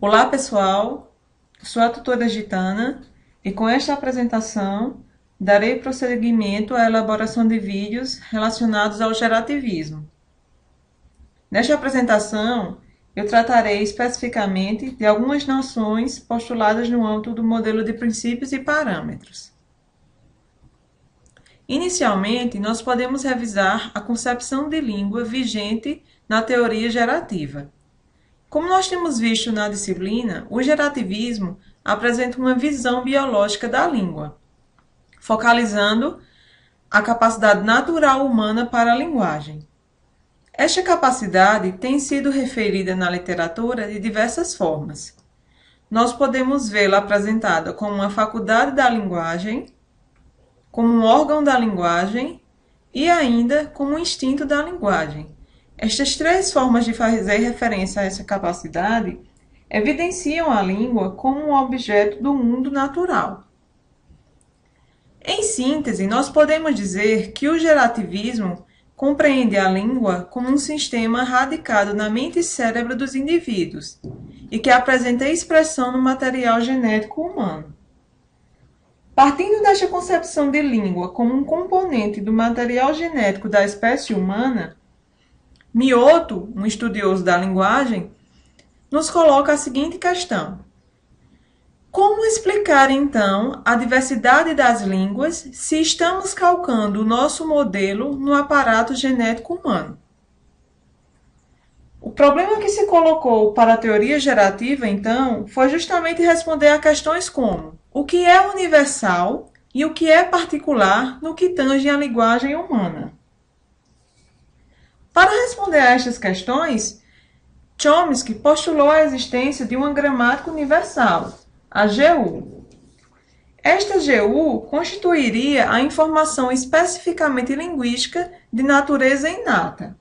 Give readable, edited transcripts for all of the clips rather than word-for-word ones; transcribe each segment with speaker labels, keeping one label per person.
Speaker 1: Olá pessoal, sou a tutora Gitana e com esta apresentação darei prosseguimento à elaboração de vídeos relacionados ao gerativismo. Nesta apresentação, eu tratarei especificamente de algumas noções postuladas no âmbito do modelo de princípios e parâmetros. Inicialmente, nós podemos revisar a concepção de língua vigente na teoria gerativa. Como nós temos visto na disciplina, o gerativismo apresenta uma visão biológica da língua, focalizando a capacidade natural humana para a linguagem. Esta capacidade tem sido referida na literatura de diversas formas. Nós podemos vê-la apresentada como uma faculdade da linguagem, como um órgão da linguagem e ainda como um instinto da linguagem. Estas três formas de fazer referência a essa capacidade evidenciam a língua como um objeto do mundo natural. Em síntese, nós podemos dizer que o gerativismo compreende a língua como um sistema radicado na mente e cérebro dos indivíduos e que apresenta expressão no material genético humano. Partindo desta concepção de língua como um componente do material genético da espécie humana, Mioto, um estudioso da linguagem, nos coloca a seguinte questão: como explicar, então, a diversidade das línguas se estamos calcando o nosso modelo no aparato genético humano? O problema que se colocou para a teoria gerativa, então, foi justamente responder a questões como: o que é universal e o que é particular no que tange à linguagem humana? Para responder a estas questões, Chomsky postulou a existência de uma gramática universal, a GU. Esta GU constituiria a informação especificamente linguística de natureza inata.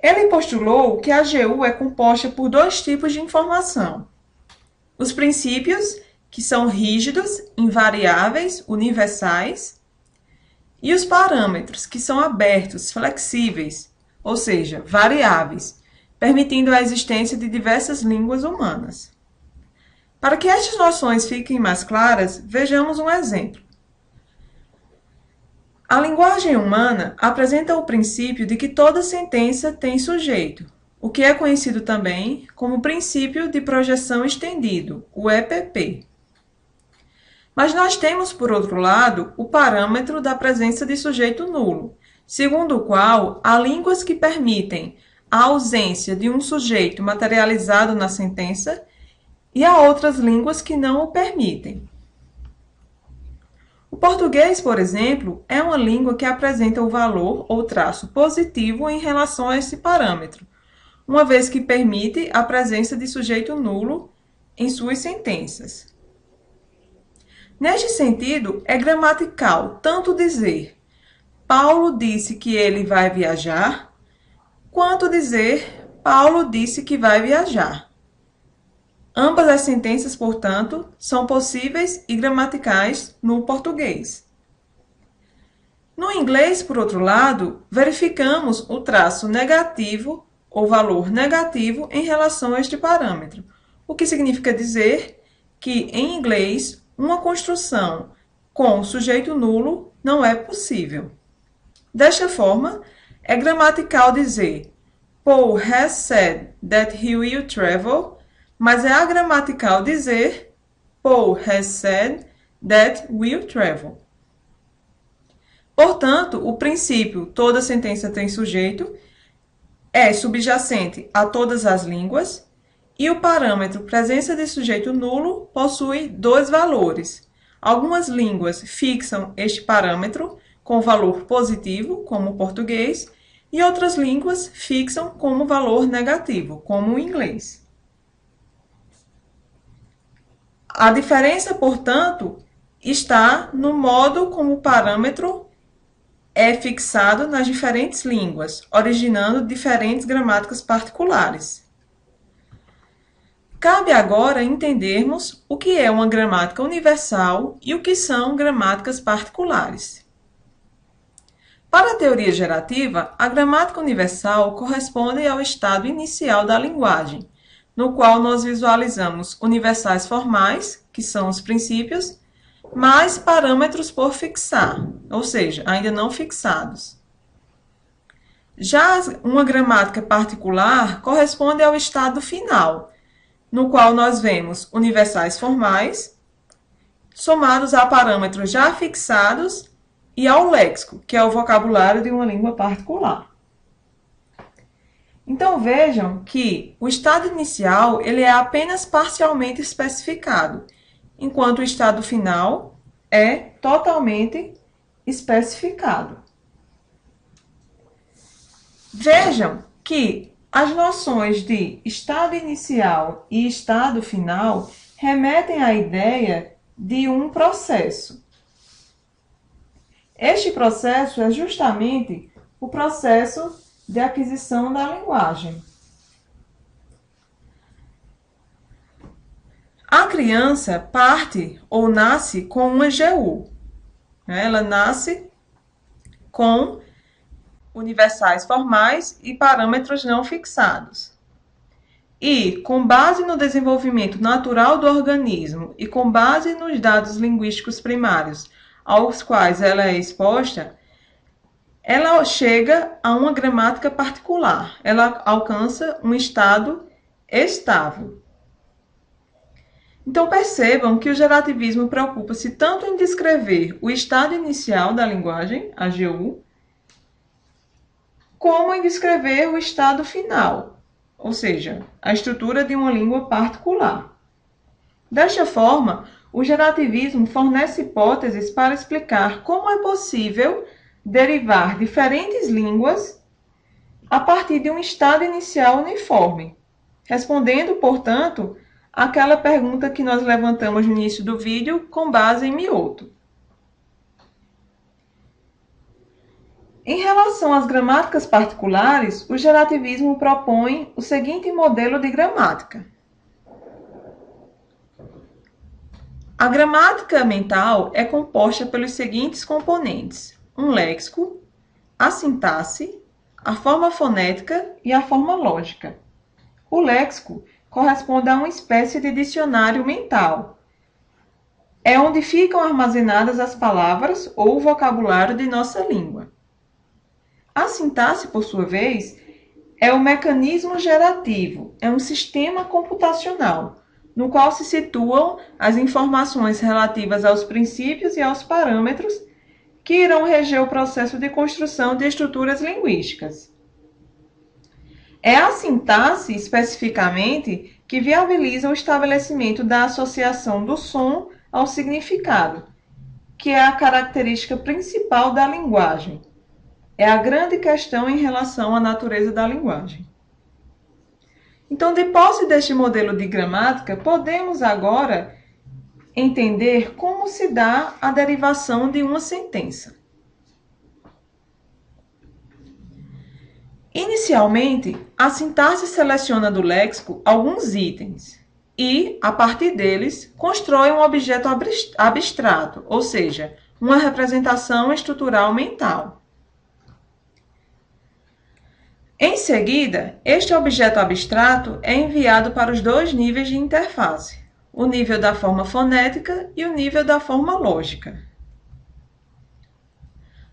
Speaker 1: Ele postulou que a GU é composta por dois tipos de informação: os princípios, que são rígidos, invariáveis, universais, e os parâmetros, que são abertos, flexíveis, ou seja, variáveis, permitindo a existência de diversas línguas humanas. Para que estas noções fiquem mais claras, vejamos um exemplo. A linguagem humana apresenta o princípio de que toda sentença tem sujeito, o que é conhecido também como princípio de projeção estendido, o EPP. Mas nós temos, por outro lado, o parâmetro da presença de sujeito nulo, segundo o qual há línguas que permitem a ausência de um sujeito materializado na sentença e há outras línguas que não o permitem. O português, por exemplo, é uma língua que apresenta o valor ou traço positivo em relação a esse parâmetro, uma vez que permite a presença de sujeito nulo em suas sentenças. Neste sentido, é gramatical tanto dizer Paulo disse que ele vai viajar, quanto dizer Paulo disse que vai viajar. Ambas as sentenças, portanto, são possíveis e gramaticais no português. No inglês, por outro lado, verificamos o traço negativo ou valor negativo em relação a este parâmetro, o que significa dizer que, em inglês, uma construção com sujeito nulo não é possível. Desta forma, é gramatical dizer Paul has said that he will travel, mas é agramatical dizer Paul has said that will travel. Portanto, o princípio toda sentença tem sujeito é subjacente a todas as línguas e o parâmetro presença de sujeito nulo possui dois valores. Algumas línguas fixam este parâmetro com valor positivo, como o português, e outras línguas fixam como valor negativo, como o inglês. A diferença, portanto, está no modo como o parâmetro é fixado nas diferentes línguas, originando diferentes gramáticas particulares. Cabe agora entendermos o que é uma gramática universal e o que são gramáticas particulares. Para a teoria gerativa, a gramática universal corresponde ao estado inicial da linguagem, no qual nós visualizamos universais formais, que são os princípios, mais parâmetros por fixar, ou seja, ainda não fixados. Já uma gramática particular corresponde ao estado final, no qual nós vemos universais formais, somados a parâmetros já fixados e ao léxico, que é o vocabulário de uma língua particular. Então vejam que o estado inicial ele é apenas parcialmente especificado, enquanto o estado final é totalmente especificado. Vejam que as noções de estado inicial e estado final remetem à ideia de um processo. Este processo é justamente o processo de aquisição da linguagem. A criança parte ou nasce com uma GU. Ela nasce com universais formais e parâmetros não fixados. E, com base no desenvolvimento natural do organismo e com base nos dados linguísticos primários aos quais ela é exposta, ela chega a uma gramática particular. Ela alcança um estado estável. Então, percebam que o gerativismo preocupa-se tanto em descrever o estado inicial da linguagem, a GU, como em descrever o estado final, ou seja, a estrutura de uma língua particular. Desta forma, o gerativismo fornece hipóteses para explicar como é possível derivar diferentes línguas a partir de um estado inicial uniforme, respondendo, portanto, àquela pergunta que nós levantamos no início do vídeo com base em Mioto. Em relação às gramáticas particulares, o gerativismo propõe o seguinte modelo de gramática. A gramática mental é composta pelos seguintes componentes: um léxico, a sintaxe, a forma fonética e a forma lógica. O léxico corresponde a uma espécie de dicionário mental. É onde ficam armazenadas as palavras ou o vocabulário de nossa língua. A sintaxe, por sua vez, é o mecanismo gerativo, é um sistema computacional, no qual se situam as informações relativas aos princípios e aos parâmetros que irão reger o processo de construção de estruturas linguísticas. É a sintaxe, especificamente, que viabiliza o estabelecimento da associação do som ao significado, que é a característica principal da linguagem. É a grande questão em relação à natureza da linguagem. Então, de posse deste modelo de gramática, podemos agora entender como se dá a derivação de uma sentença. Inicialmente, a sintaxe seleciona do léxico alguns itens e, a partir deles, constrói um objeto abstrato, ou seja, uma representação estrutural mental. Em seguida, este objeto abstrato é enviado para os dois níveis de interface, o nível da forma fonética e o nível da forma lógica.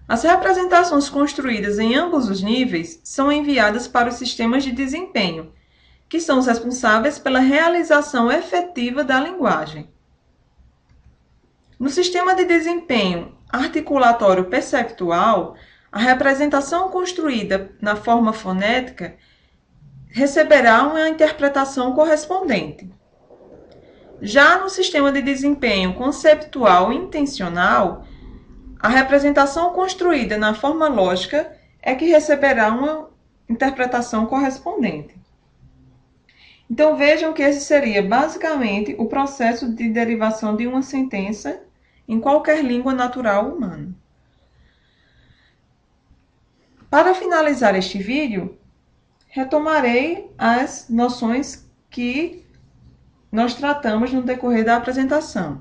Speaker 1: As representações construídas em ambos os níveis são enviadas para os sistemas de desempenho, que são os responsáveis pela realização efetiva da linguagem. No sistema de desempenho articulatório perceptual, a representação construída na forma fonética receberá uma interpretação correspondente. Já no sistema de desempenho conceptual intencional, a representação construída na forma lógica é que receberá uma interpretação correspondente. Então vejam que esse seria basicamente o processo de derivação de uma sentença em qualquer língua natural humana. Para finalizar este vídeo, retomarei as noções que nós tratamos no decorrer da apresentação.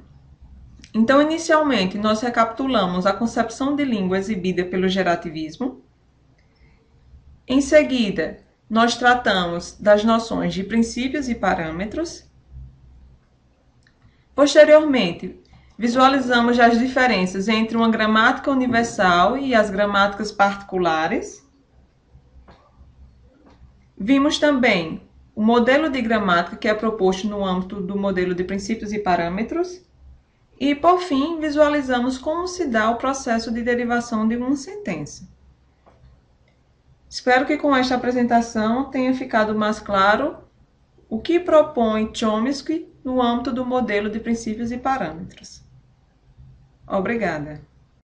Speaker 1: Então, inicialmente, nós recapitulamos a concepção de língua exibida pelo gerativismo. Em seguida, nós tratamos das noções de princípios e parâmetros. Posteriormente, visualizamos as diferenças entre uma gramática universal e as gramáticas particulares. Vimos também o modelo de gramática que é proposto no âmbito do modelo de princípios e parâmetros. E, por fim, visualizamos como se dá o processo de derivação de uma sentença. Espero que com esta apresentação tenha ficado mais claro o que propõe Chomsky no âmbito do modelo de princípios e parâmetros. Obrigada.